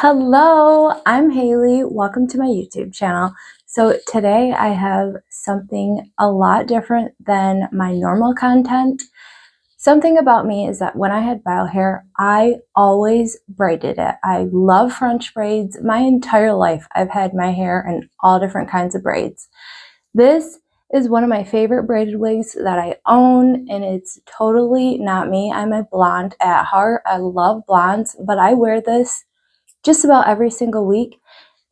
Hello, I'm Haley. Welcome to my YouTube channel. So today I have something a lot different than my normal content. Something about me is that when I had Belle hair, I always braided it. I love French braids. My entire life I've had my hair in all different kinds of braids. This is one of my favorite braided wigs that I own, and it's totally not me. I'm a blonde at heart. I love blondes, but I wear this just about every single week,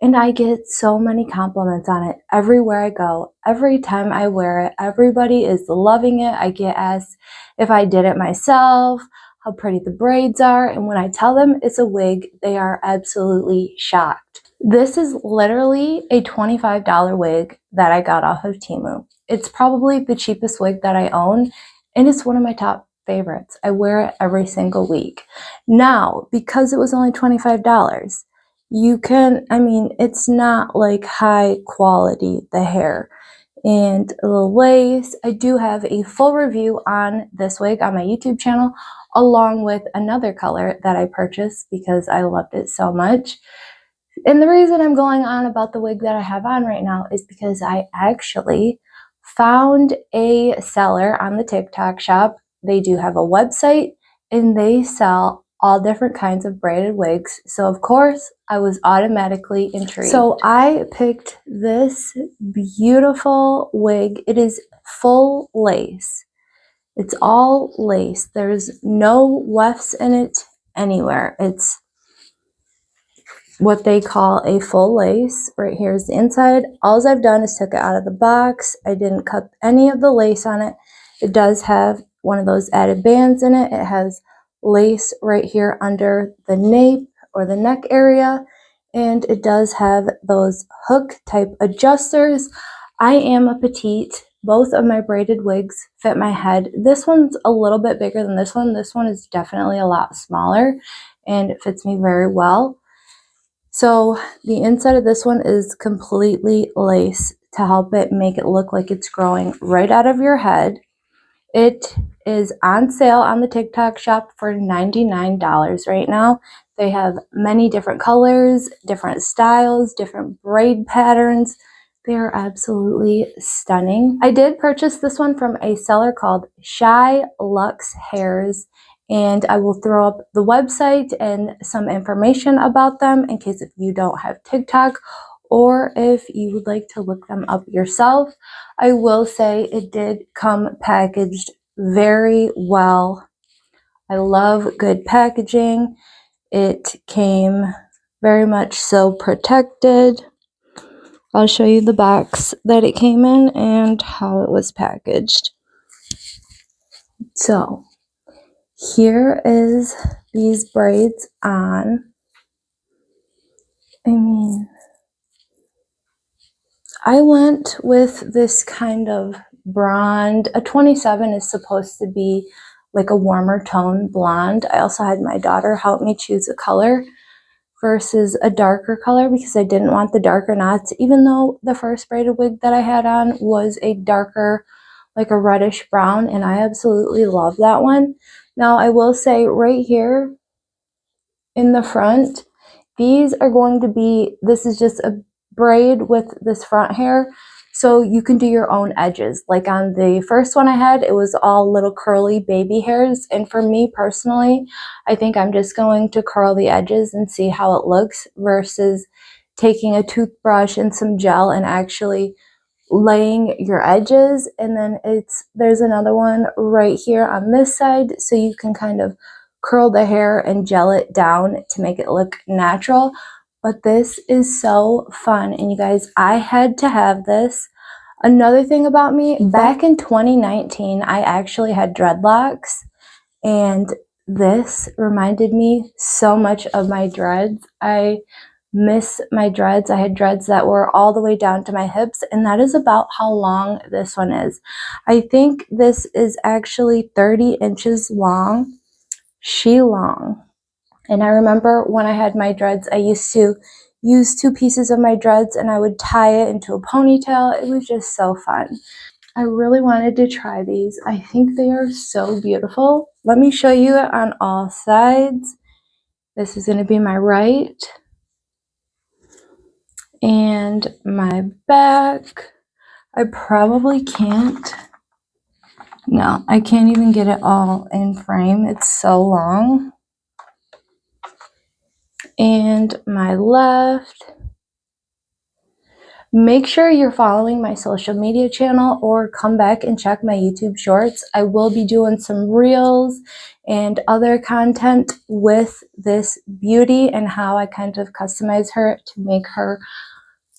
and I get so many compliments on it everywhere I go. Every time I wear it, everybody is loving it. I get asked if I did it myself, how pretty the braids are, and when I tell them it's a wig, they are absolutely shocked. This is literally a $25 wig that I got off of Temu. It's probably the cheapest wig that I own, and it's one of my top favorites. I wear it every single week. Now, because it was only $25, you can, it's not like high quality, the hair and the lace. I do have a full review on this wig on my YouTube channel, along with another color that I purchased because I loved it so much. And the reason I'm going on about the wig that I have on right now is because I actually found a seller on the TikTok shop. They do have a website and they sell all different kinds of braided wigs. So of course I was automatically intrigued. So I picked this beautiful wig. It is full lace. It's all lace. There's no wefts in it anywhere. It's what they call a full lace. Right here is the inside. All I've done is took it out of the box. I didn't cut any of the lace on it. It does have one of those added bands in it. It has lace right here under the nape or the neck area, and it does have those hook type adjusters. I am a petite. Both of my braided wigs fit my head. This one's a little bit bigger than this one. This one is definitely a lot smaller and it fits me very well. So the inside of this one is completely lace to help it make it look like it's growing right out of your head. It is on sale on the TikTok shop for $99 right now. They have many different colors, different styles, different braid patterns. They are absolutely stunning. I did purchase this one from a seller called Chyluxhair, and I will throw up the website and some information about them in case if you don't have TikTok or if you would like to look them up yourself. I will say it did come packaged very well. I love good packaging. It came very much so protected. I'll show you the box that it came in and how it was packaged. So here is these braids on. I went with this kind of blonde. A 27 is supposed to be like a warmer tone blonde. I also had my daughter help me choose a color versus a darker color because I didn't want the darker knots, even though the first braided wig that I had on was a darker, like a reddish brown, and I absolutely love that one. Now I will say right here in the front, these are going to be, this is just a braid with this front hair, so you can do your own edges. Like on the first one I had, it was all little curly baby hairs, and for me personally, I think I'm just going to curl the edges and see how it looks versus taking a toothbrush and some gel and actually laying your edges. And then there's another one right here on this side, so you can kind of curl the hair and gel it down to make it look natural. But this is so fun, and you guys, I had to have this. Another thing about me, back in 2019, I actually had dreadlocks, and this reminded me so much of my dreads. I miss my dreads. I had dreads that were all the way down to my hips, and that is about how long this one is. I think this is actually 30 inches long. Long. And I remember when I had my dreads, I used to use 2 pieces of my dreads and I would tie it into a ponytail. It was just so fun. I really wanted to try these. I think they are so beautiful. Let me show you it on all sides. This is going to be my right. And my back, I probably can't. No, I can't even get it all in frame. It's so long. And my left. Make sure you're following my social media channel or come back and check my YouTube shorts. I will be doing some reels and other content with this beauty and how I kind of customize her to make her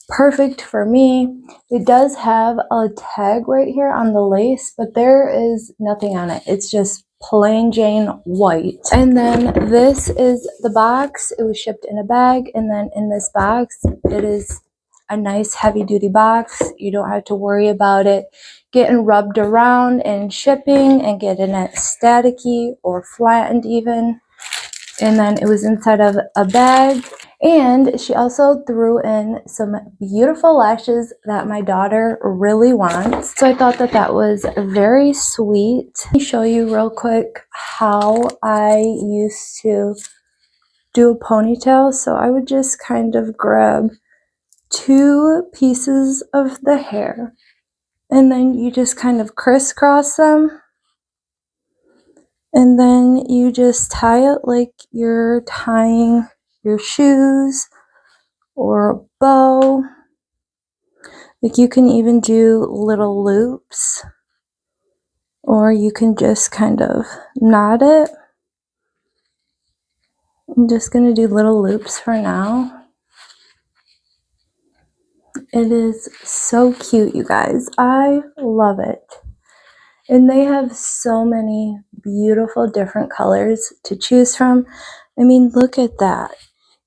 perfect for me. It does have a tag right here on the lace, but there is nothing on it. It's just plain Jane white. And then this is the box. It was shipped in a bag, and then in this box it is a nice heavy duty box. You don't have to worry about it getting rubbed around in shipping and getting it staticky or flattened even. And then it was inside of a bag. And she also threw in some beautiful lashes that my daughter really wants. So I thought that that was very sweet. Let me show you real quick how I used to do a ponytail. So I would just kind of grab 2 pieces of the hair and then you just kind of crisscross them. And then you just tie it like you're tying your shoes or a bow. Like you can even do little loops, or you can just kind of knot it. I'm just going to do little loops for now. It is so cute, you guys. I love it. And they have so many beautiful different colors to choose from. I mean, look at that.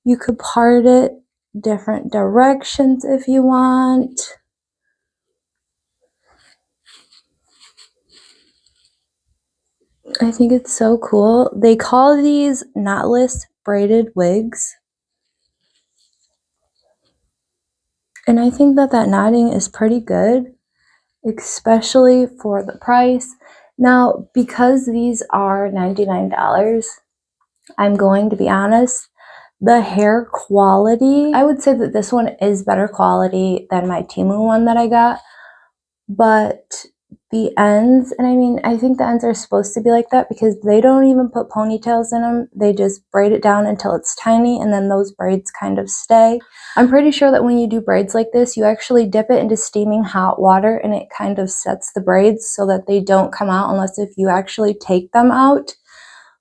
You could part it different directions if you want. I think it's so cool. They call these knotless braided wigs. And I think that that knotting is pretty good, especially for the price. Now, because these are $99, I'm going to be honest, the hair quality, I would say that this one is better quality than my Temu one that I got, but the ends, and I mean, I think the ends are supposed to be like that because they don't even put ponytails in them. They just braid it down until it's tiny, and then those braids kind of stay. I'm pretty sure that when you do braids like this, you actually dip it into steaming hot water and it kind of sets the braids so that they don't come out unless if you actually take them out.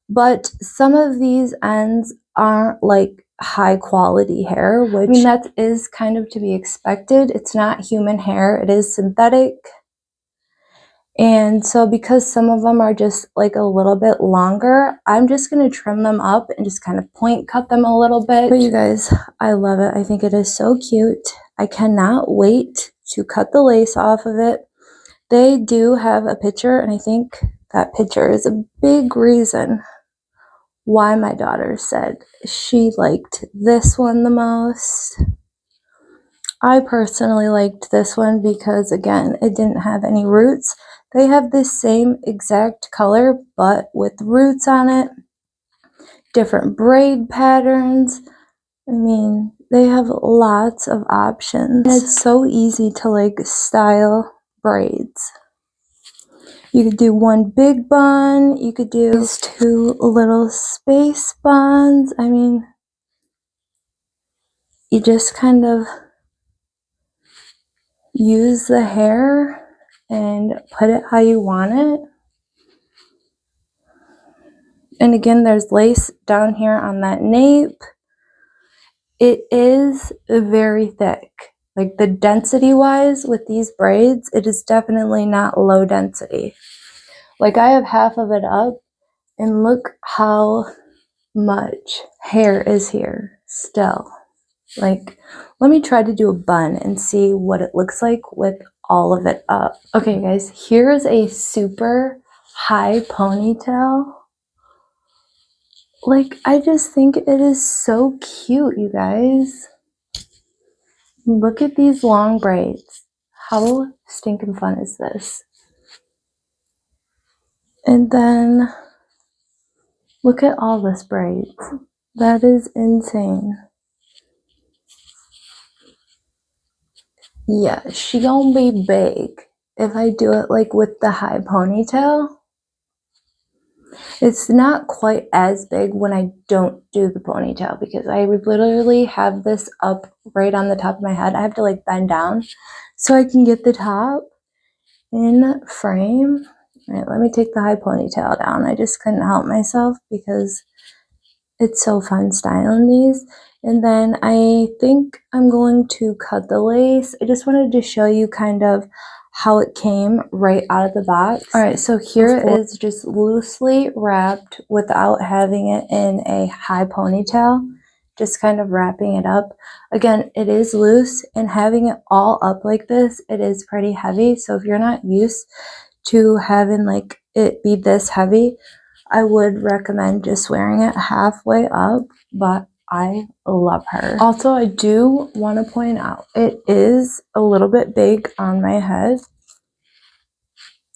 But some of these ends aren't like high quality hair, which I mean, that is kind of to be expected. It's not human hair, it is synthetic. And so because some of them are just like a little bit longer, I'm just going to trim them up and just kind of point cut them a little bit. But you guys, I love it. I think it is so cute. I cannot wait to cut the lace off of it. They do have a picture, and I think that picture is a big reason why my daughter said she liked this one the most. I personally liked this one because, again, it didn't have any roots. They have the same exact color, but with roots on it. Different braid patterns. I mean, they have lots of options. And it's so easy to, like, style braids. You could do one big bun. You could do these 2 little space buns. I mean, you just kind of use the hair and put it how you want it. And again, there's lace down here on that nape. It is very thick. Like the density wise with these braids, it is definitely not low density. Like I have half of it up and look how much hair is here still. Like, let me try to do a bun and see what it looks like with all of it up. Okay, guys, here's a super high ponytail. Like, I just think it is so cute, you guys. Look at these long braids. How stinking fun is this? And then, look at all this braids. That is insane. Yeah, she gonna be big if I do it like with the high ponytail. It's not quite as big when I don't do the ponytail because I would literally have this up right on the top of my head. I have to like bend down so I can get the top in frame. All right, let me take the high ponytail down. I just couldn't help myself because it's so fun styling these. And then I think I'm going to cut the lace. I just wanted to show you kind of how it came right out of the box. All right, so here it is just loosely wrapped without having it in a high ponytail. Just kind of wrapping it up. Again, it is loose, and having it all up like this, it is pretty heavy. So if you're not used to having like it be this heavy, I would recommend just wearing it halfway up, but I love her. Also, I do want to point out, it is a little bit big on my head.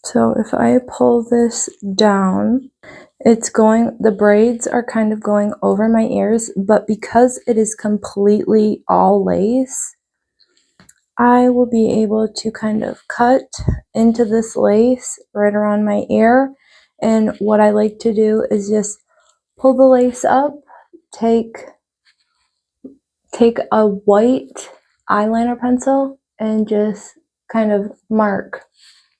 So if I pull this down, the braids are kind of going over my ears, but because it is completely all lace, I will be able to kind of cut into this lace right around my ear. And what I like to do is just pull the lace up, take a white eyeliner pencil and just kind of mark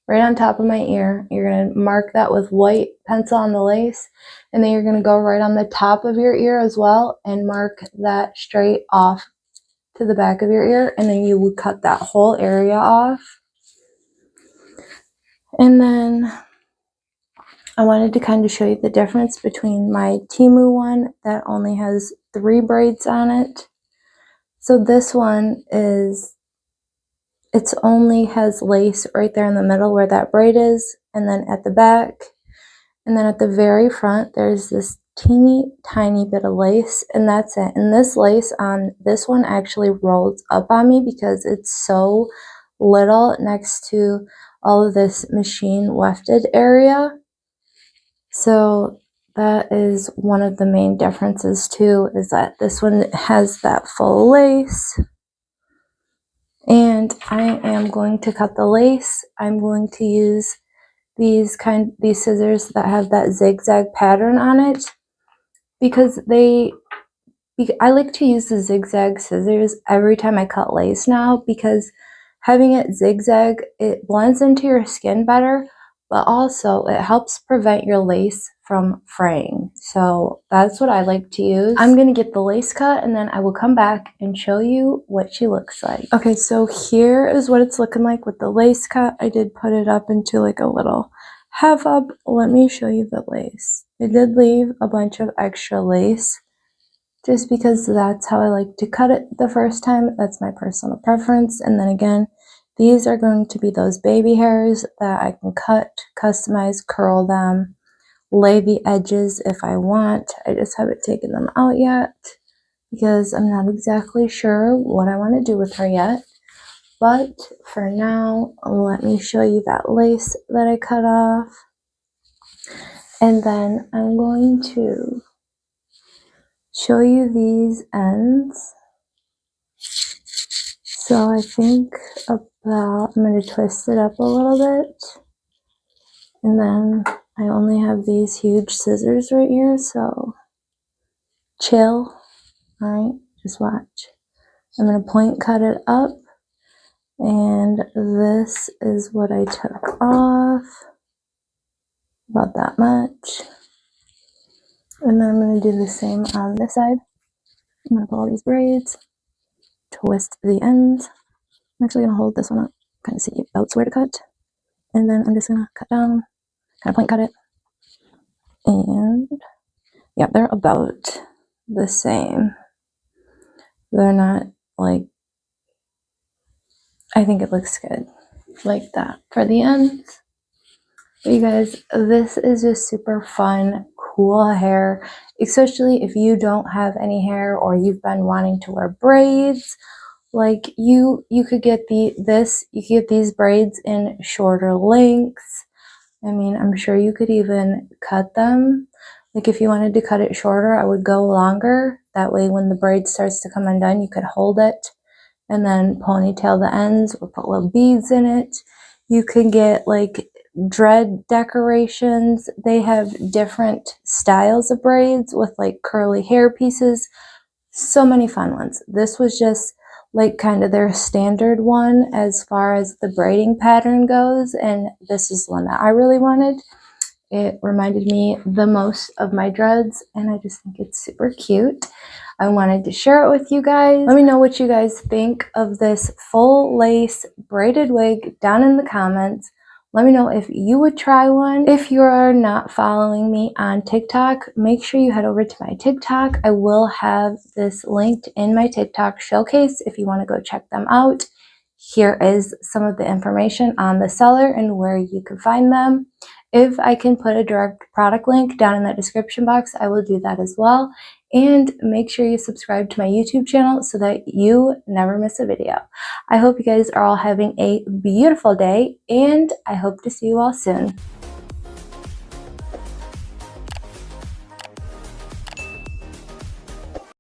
right on top of my ear. You're going to mark that with white pencil on the lace, and then you're going to go right on the top of your ear as well and mark that straight off to the back of your ear, and then you would cut that whole area off. And then I wanted to kind of show you the difference between my Temu one that only has 3 braids on it. So this one it only has lace right there in the middle where that braid is, and then at the back, and then at the very front, there's this teeny tiny bit of lace, and that's it. And this lace on this one actually rolls up on me because it's so little next to all of this machine wefted area. So that is one of the main differences too, is that this one has that full lace. And I am going to cut the lace. I'm going to use these scissors that have that zigzag pattern on it because I like to use the zigzag scissors every time I cut lace now, because having it zigzag, it blends into your skin better, but also it helps prevent your lace from fraying. So that's what I like to use. I'm going to get the lace cut, and then I will come back and show you what she looks like. Okay, so here is what it's looking like with the lace cut. I did put it up into like a little half up. Let me show you the lace. I did leave a bunch of extra lace just because that's how I like to cut it the first time. That's my personal preference. And then again, these are going to be those baby hairs that I can cut, customize, curl them, lay the edges if I want. I just haven't taken them out yet because I'm not exactly sure what I want to do with her yet. But for now, let me show you that lace that I cut off. And then I'm going to show you these ends. So I think I'm going to twist it up a little bit. And then I only have these huge scissors right here, so chill. Alright, just watch. I'm going to point cut it up, and this is what I took off. About that much. And then I'm going to do the same on this side. I'm going to pull all these braids, twist the ends. I'm actually going to hold this one up, kind of see about where to cut. And then I'm just going to cut down, kind of point cut it. And yeah, they're about the same. They're not like, I think it looks good like that for the ends. But you guys, this is just super fun, cool hair, especially if you don't have any hair or you've been wanting to wear braids. Like you could get you could get these braids in shorter lengths. I mean, I'm sure you could even cut them. Like if you wanted to cut it shorter, I would go longer. That way when the braid starts to come undone, you could hold it and then ponytail the ends or put little beads in it. You can get like dread decorations. They have different styles of braids with like curly hair pieces. So many fun ones. This was just like kind of their standard one as far as the braiding pattern goes, and this is one that I really wanted. It reminded me the most of my dreads, and I just think it's super cute. I wanted to share it with you guys. Let me know what you guys think of this full lace braided wig down in the comments. Let me know if you would try one. If you are not following me on TikTok, make sure you head over to my TikTok. I will have this linked in my TikTok showcase if you want to go check them out. Here is some of the information on the seller and where you can find them. If I can put a direct product link down in the description box, I will do that as well. And make sure you subscribe to my YouTube channel so that you never miss a video. I hope you guys are all having a beautiful day, and I hope to see you all soon.